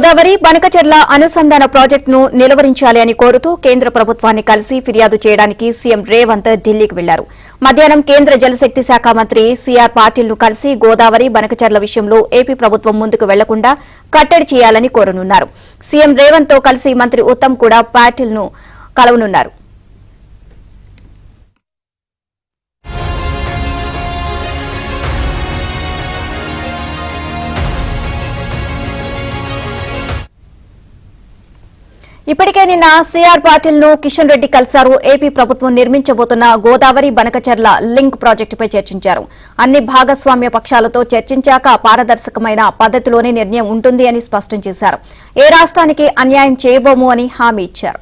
గోదావరి బనకచెర్ల అనుసంధాన ప్రాజెక్టును నిలువరించాలి అని కోరుతూ కేంద్ర ప్రభుత్వాన్ని కలిసి ఫిర్యాదు చేయడానికి సీఎం రేవంత్ ఢిల్లీకి వెళ్లారు. మధ్యాహ్నం కేంద్ర జలశక్తి శాఖ మంత్రి సీఆర్ పాటిల్ను కలిసి గోదావరి బనకచెర్ల విషయంలో ఏపీ ప్రభుత్వం ముందుకు వెళ్లకుండా కట్టడి చేయాలని కోరనున్నారు. సీఎం రేవంత్ తో కలిసి మంత్రి ఉత్తమ్ కూడా పాటిల్ను కలవనున్నారు. ఇప్పటికే నిన్న సీఆర్ పాటిల్ ను కిషన్ రెడ్డి కలిశారు. ఏపీ ప్రభుత్వం నిర్మించబోతున్న గోదావరి బనకచెర్ల లింక్ ప్రాజెక్టుపై చర్చించారు. అన్ని భాగస్వామ్య పక్షాలతో చర్చించాక పారదర్శకమైన పద్దతిలోనే నిర్ణయం ఉంటుంది అని స్పష్టం చేశారు. ఏ రాష్ట్రానికి అన్యాయం చేయబోము అని హామీ ఇచ్చారు.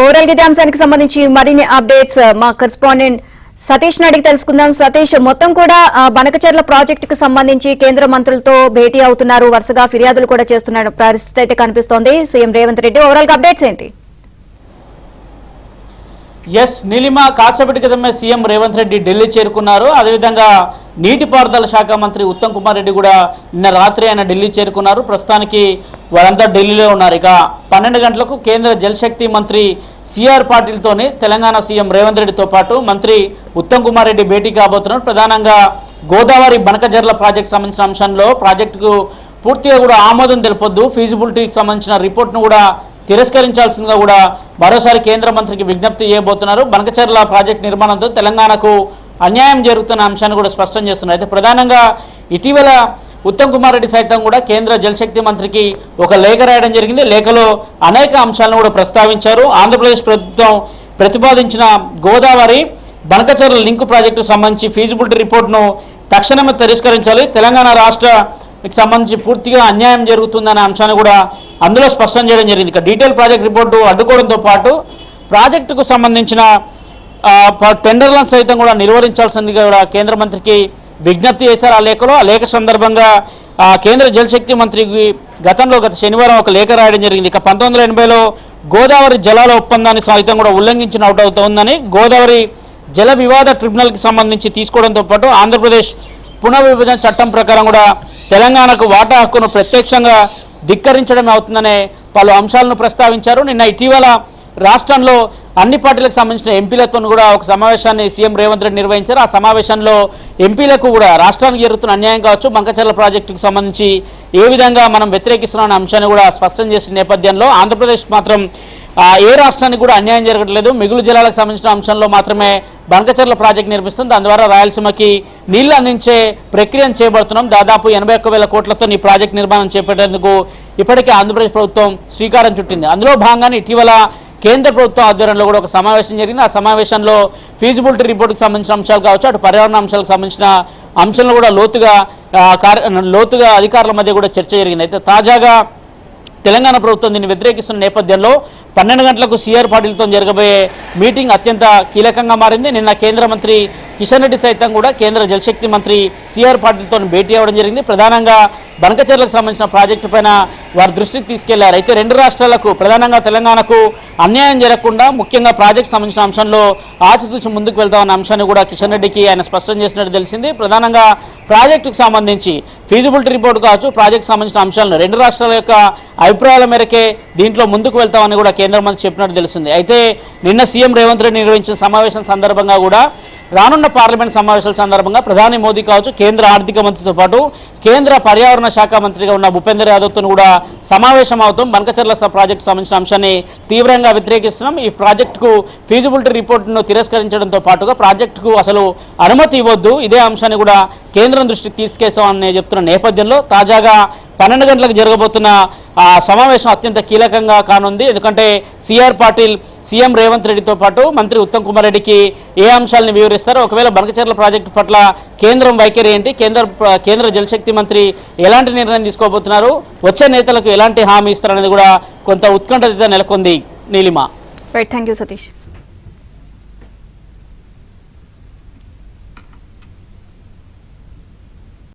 కోరల్ అంశానికి సంబంధించి మరిన్ని అప్డేట్స్ మా కరెస్పాండెంట్ సతీష్ అడిగి తెలుసుకుందాం. సతీష్, మొత్తం కూడా బనకచెర్ల ప్రాజెక్టుకు సంబంధించి కేంద్ర మంత్రులతో భేటీ అవుతున్నారు, వరుసగా ఫిర్యాదులు కూడా చేస్తున్న పరిస్థితి అయితే కనిపిస్తోంది. సీఎం రేవంత్ రెడ్డి ఓవరాల్ గా అప్డేట్స్ ఏంటి? ఎస్ నీలిమ, కాసేపటి క్రితమే సీఎం రేవంత్ రెడ్డి ఢిల్లీ చేరుకున్నారు. అదేవిధంగా నీటిపారుదల శాఖ మంత్రి ఉత్తమ్ కుమార్ రెడ్డి కూడా నిన్న రాత్రి ఆయన ఢిల్లీ చేరుకున్నారు. ప్రస్తుతానికి వారంతా ఢిల్లీలో ఉన్నారు. ఇక 12 గంటలకు కేంద్ర జలశక్తి మంత్రి సీఆర్ పాటిల్తోని తెలంగాణ సీఎం రేవంత్ రెడ్డితో పాటు మంత్రి ఉత్తమ్ కుమార్ రెడ్డి భేటీ కాబోతున్నారు. ప్రధానంగా గోదావరి బనకచెర్ల ప్రాజెక్టు సంబంధించిన అంశంలో ప్రాజెక్టుకు పూర్తిగా కూడా ఆమోదం తెలపొద్దు, ఫీజిబిలిటీకి సంబంధించిన రిపోర్ట్ను కూడా తిరస్కరించాల్సిందిగా కూడా మరోసారి కేంద్ర మంత్రికి విజ్ఞప్తి చేయబోతున్నారు. బనకచెర్ల ప్రాజెక్టు నిర్మాణంతో తెలంగాణకు అన్యాయం జరుగుతున్న అంశాన్ని కూడా స్పష్టం చేస్తున్నారు. అయితే ప్రధానంగా ఇటీవల ఉత్తమ్ కుమార్ రెడ్డి సైతం కూడా కేంద్ర జలశక్తి మంత్రికి ఒక లేఖ రాయడం జరిగింది. లేఖలో అనేక అంశాలను కూడా ప్రస్తావించారు. ఆంధ్రప్రదేశ్ ప్రభుత్వం ప్రతిపాదించిన గోదావరి బనకచెర్ల లింక్ ప్రాజెక్టుకు సంబంధించి ఫీజిబిలిటీ రిపోర్ట్ను తక్షణమే తిరస్కరించాలి, తెలంగాణ రాష్ట్రానికి సంబంధించి పూర్తిగా అన్యాయం జరుగుతుందనే అంశాన్ని కూడా అందులో స్పష్టం చేయడం జరిగింది. ఇక డీటెయిల్ ప్రాజెక్ట్ రిపోర్టు అడ్డుకోవడంతో పాటు ప్రాజెక్టుకు సంబంధించిన టెండర్లను సైతం కూడా నిర్వహించాల్సిందిగా కూడా కేంద్ర మంత్రికి విజ్ఞప్తి చేశారు. ఆ లేఖలో ఆ లేఖ సందర్భంగా కేంద్ర జలశక్తి మంత్రికి గత శనివారం ఒక లేఖ రాయడం జరిగింది. ఇక 1980లో గోదావరి జలాల ఒప్పందాన్ని సైతం కూడా ఉల్లంఘించిన అవుతోందని గోదావరి జల వివాద ట్రిబ్యునల్కి సంబంధించి తీసుకోవడంతో పాటు ఆంధ్రప్రదేశ్ పునర్విభజన చట్టం ప్రకారం కూడా తెలంగాణకు వాటా హక్కును ప్రత్యక్షంగా ధిక్కరించడమే అవుతుందనే పలు అంశాలను ప్రస్తావించారు. నిన్న ఇటీవల రాష్ట్రంలో అన్ని పార్టీలకు సంబంధించిన ఎంపీలతో కూడా ఒక సమావేశాన్ని సీఎం రేవంత్ రెడ్డి నిర్వహించారు. ఆ సమావేశంలో ఎంపీలకు కూడా రాష్ట్రానికి జరుగుతున్న అన్యాయం కావచ్చు, బనకచెర్ల ప్రాజెక్టుకు సంబంధించి ఏ విధంగా మనం వ్యతిరేకిస్తున్న అంశాన్ని కూడా స్పష్టం చేసిన నేపథ్యంలో ఆంధ్రప్రదేశ్ మాత్రం ఏ రాష్ట్రానికి కూడా అన్యాయం జరగట్లేదు, మిగులు జిల్లాలకు సంబంధించిన అంశంలో మాత్రమే బనకచెర్ల ప్రాజెక్టు నిర్మిస్తుంది, దాని ద్వారా రాయలసీమకి నీళ్లు అందించే ప్రక్రియను చేపడుతున్నాం, దాదాపు 81,000 కోట్లతో ఈ ప్రాజెక్టు నిర్మాణం చేపట్టేందుకు ఇప్పటికే ఆంధ్రప్రదేశ్ ప్రభుత్వం శ్రీకారం చుట్టింది. అందులో భాగంగానే ఇటీవల కేంద్ర ప్రభుత్వం ఆధ్వర్యంలో కూడా ఒక సమావేశం జరిగింది. ఆ సమావేశంలో ఫీజిబిలిటీ రిపోర్టుకు సంబంధించిన అంశాలు కావచ్చు, అటు పర్యావరణ అంశాలకు సంబంధించిన అంశాలను కూడా లోతుగా అధికారుల మధ్య కూడా చర్చ జరిగింది. అయితే తాజాగా తెలంగాణ ప్రభుత్వం దీన్ని వ్యతిరేకిస్తున్న నేపథ్యంలో 12 గంటలకు సీఆర్ పాటిల్తో జరగబోయే మీటింగ్ అత్యంత కీలకంగా మారింది. నిన్న కేంద్ర మంత్రి కిషన్ రెడ్డి సైతం కూడా కేంద్ర జలశక్తి మంత్రి సీఆర్ పాటిల్తో భేటీ అవ్వడం జరిగింది. ప్రధానంగా బనకచెర్లకు సంబంధించిన ప్రాజెక్టు పైన వారి దృష్టికి తీసుకెళ్లారు. అయితే రెండు రాష్ట్రాలకు ప్రధానంగా తెలంగాణకు అన్యాయం జరగకుండా ముఖ్యంగా ప్రాజెక్టు సంబంధించిన అంశంలో ఆచితూచి ముందుకు వెళ్తామన్న అంశాన్ని కూడా కిషన్ రెడ్డికి ఆయన స్పష్టం చేసినట్టు తెలిసింది. ప్రధానంగా ప్రాజెక్టుకు సంబంధించి ఫీజిబిలిటీ రిపోర్ట్ కావచ్చు, ప్రాజెక్టు సంబంధించిన అంశాలను రెండు రాష్ట్రాల యొక్క అభిప్రాయాల మేరకే దీంట్లో ముందుకు వెళ్తామని కూడా కేంద్ర మంత్రి చెప్పినట్టు తెలిసింది. అయితే నిన్న సీఎం రేవంత్ రెడ్డి నిర్వహించిన సమావేశం సందర్భంగా కూడా రానున్న పార్లమెంట్ సమావేశాల సందర్భంగా ప్రధాని మోదీ కావచ్చు, కేంద్ర ఆర్థిక మంత్రితో పాటు కేంద్ర పర్యావరణ శాఖ మంత్రిగా ఉన్న భూపేందర్ యాదవ్తో కూడా సమావేశం అవుతాం. బనకచెర్ల ప్రాజెక్టు సంబంధించిన అంశాన్ని తీవ్రంగా వ్యతిరేకిస్తున్నాం, ఈ ప్రాజెక్టుకు ఫీజిబిలిటీ రిపోర్టును తిరస్కరించడంతో పాటుగా ప్రాజెక్టుకు అసలు అనుమతి ఇవ్వద్దు, ఇదే అంశాన్ని కూడా కేంద్రం దృష్టికి తీసుకెళ్తామని చెప్తున్న నేపథ్యంలో తాజాగా 12 గంటలకు జరగబోతున్న సమావేశం అత్యంత కీలకంగా కానుంది. ఎందుకంటే సీఆర్ పాటిల్ సీఎం రేవంత్ రెడ్డితో పాటు మంత్రి ఉత్తమ్ కుమార్ రెడ్డికి ఏ అంశాలను వివరిస్తారో, ఒకవేళ బనకచెర్ల ప్రాజెక్టు పట్ల కేంద్రం వైఖరి ఏంటి, కేంద్ర జలశక్తి మంత్రి ఎలాంటి నిర్ణయం తీసుకోబోతున్నారు, వచ్చే నేతలకు ఎలాంటి హామీ ఇస్తారనేది కూడా కొంత ఉత్కంఠత నెలకొంది. నీలిమ. Right, thank you Satish.